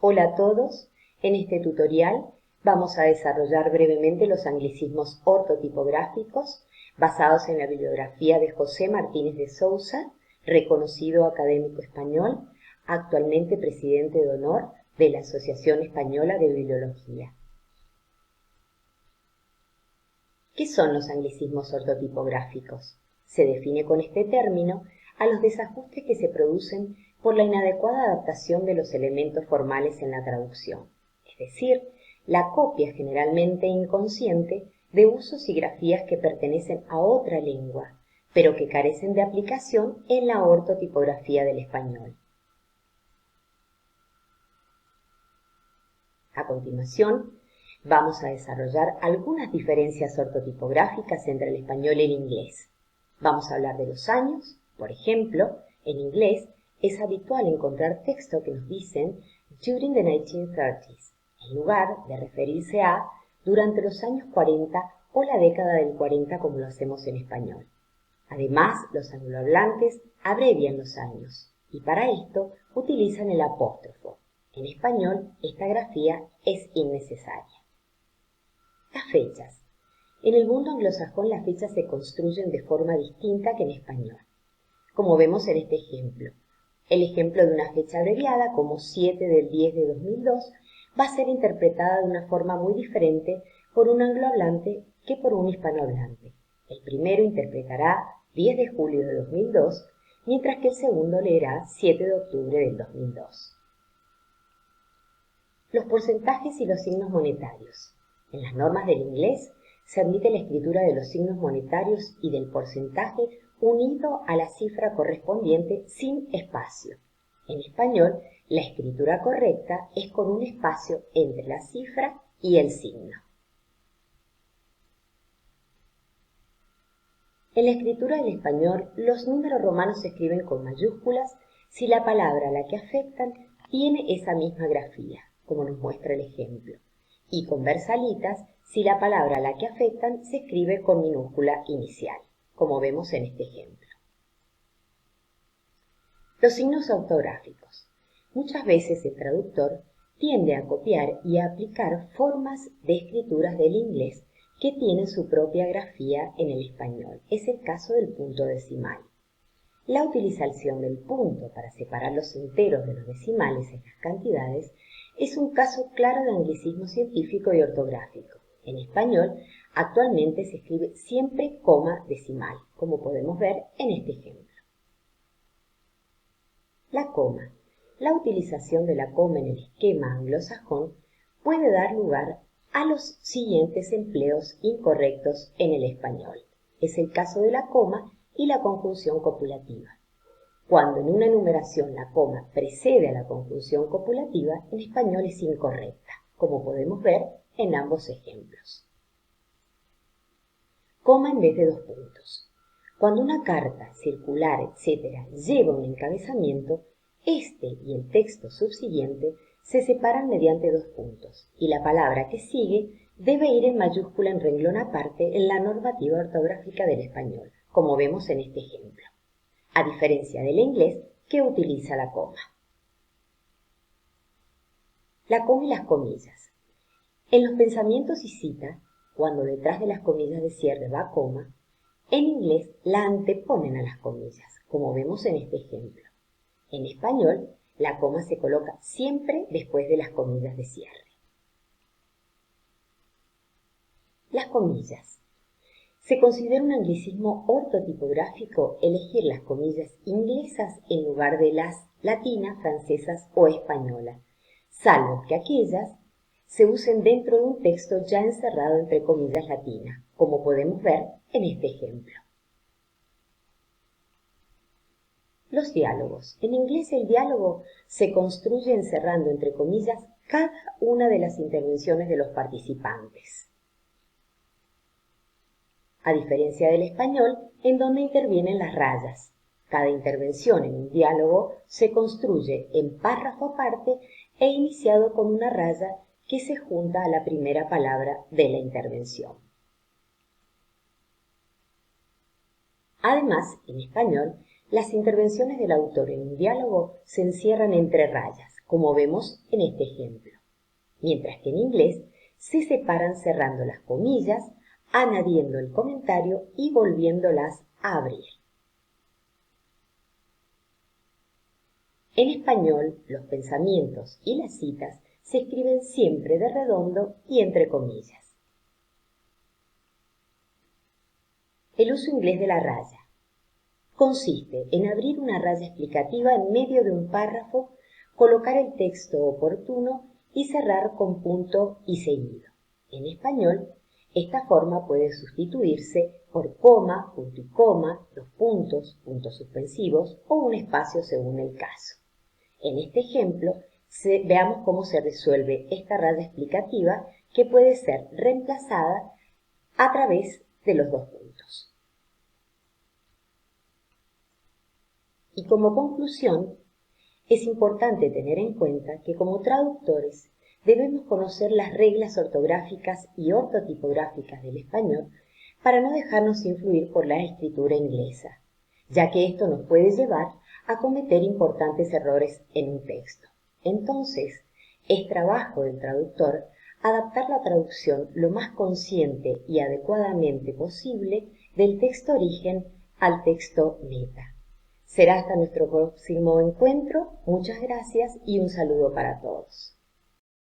Hola a todos, en este tutorial vamos a desarrollar brevemente los anglicismos ortotipográficos basados en la bibliografía de José Martínez de Sousa, reconocido académico español, actualmente presidente de honor de la Asociación Española de Bibliología. ¿Qué son los anglicismos ortotipográficos? Se define con este término a los desajustes que se producen por la inadecuada adaptación de los elementos formales en la traducción, es decir, la copia generalmente inconsciente de usos y grafías que pertenecen a otra lengua, pero que carecen de aplicación en la ortotipografía del español. A continuación, vamos a desarrollar algunas diferencias ortotipográficas entre el español y el inglés. Vamos a hablar de los años. Por ejemplo, en inglés es habitual encontrar textos que nos dicen during the 1930s, en lugar de referirse a durante los años 40 o la década del 40 como lo hacemos en español. Además, los anglohablantes abrevian los años y para esto utilizan el apóstrofo. En español, esta grafía es innecesaria. Las fechas. En el mundo anglosajón las fechas se construyen de forma distinta que en español, como vemos en este ejemplo. El ejemplo de una fecha abreviada, como 7 del 10 de 2002, va a ser interpretada de una forma muy diferente por un anglohablante que por un hispanohablante. El primero interpretará 10 de julio de 2002, mientras que el segundo leerá 7 de octubre del 2002. Los porcentajes y los signos monetarios. En las normas del inglés se admite la escritura de los signos monetarios y del porcentaje unido a la cifra correspondiente sin espacio. En español, la escritura correcta es con un espacio entre la cifra y el signo. En la escritura del español, los números romanos se escriben con mayúsculas si la palabra a la que afectan tiene esa misma grafía, como nos muestra el ejemplo, y con versalitas si la palabra a la que afectan se escribe con minúscula inicial, como vemos en este ejemplo. Los signos ortográficos. Muchas veces el traductor tiende a copiar y a aplicar formas de escrituras del inglés que tienen su propia grafía en el español. Es el caso del punto decimal. La utilización del punto para separar los enteros de los decimales en las cantidades es un caso claro de anglicismo científico y ortográfico. En español, actualmente se escribe siempre coma decimal, como podemos ver en este ejemplo. La coma. La utilización de la coma en el esquema anglosajón puede dar lugar a los siguientes empleos incorrectos en el español. Es el caso de la coma y la conjunción copulativa. Cuando en una enumeración la coma precede a la conjunción copulativa, en español es incorrecta, como podemos ver en ambos ejemplos. Coma en vez de dos puntos. Cuando una carta, circular, etc. lleva un encabezamiento, este y el texto subsiguiente se separan mediante dos puntos, y la palabra que sigue debe ir en mayúscula en renglón aparte en la normativa ortográfica del español, como vemos en este ejemplo, a diferencia del inglés que utiliza la coma. La coma y las comillas. En los pensamientos y citas, cuando detrás de las comillas de cierre va coma, en inglés la anteponen a las comillas, como vemos en este ejemplo. En español, la coma se coloca siempre después de las comillas de cierre. Las comillas. Se considera un anglicismo ortotipográfico elegir las comillas inglesas en lugar de las latinas, francesas o españolas, salvo que aquellas se usen dentro de un texto ya encerrado entre comillas latinas, como podemos ver en este ejemplo. Los diálogos. En inglés el diálogo se construye encerrando entre comillas cada una de las intervenciones de los participantes, a diferencia del español, en donde intervienen las rayas. Cada intervención en un diálogo se construye en párrafo aparte e iniciado con una raya que se junta a la primera palabra de la intervención. Además, en español, las intervenciones del autor en un diálogo se encierran entre rayas, como vemos en este ejemplo, mientras que en inglés se separan cerrando las comillas, añadiendo el comentario y volviéndolas a abrir. En español, los pensamientos y las citas se escriben siempre de redondo y entre comillas. El uso inglés de la raya consiste en abrir una raya explicativa en medio de un párrafo, colocar el texto oportuno y cerrar con punto y seguido. En español, esta forma puede sustituirse por coma, punto y coma, dos puntos, puntos suspensivos o un espacio según el caso. En este ejemplo, veamos cómo se resuelve esta raya explicativa que puede ser reemplazada a través de los dos puntos. Y como conclusión, es importante tener en cuenta que como traductores debemos conocer las reglas ortográficas y ortotipográficas del español para no dejarnos influir por la escritura inglesa, ya que esto nos puede llevar a cometer importantes errores en un texto. Entonces, es trabajo del traductor adaptar la traducción lo más consciente y adecuadamente posible del texto origen al texto meta. Será hasta nuestro próximo encuentro. Muchas gracias y un saludo para todos.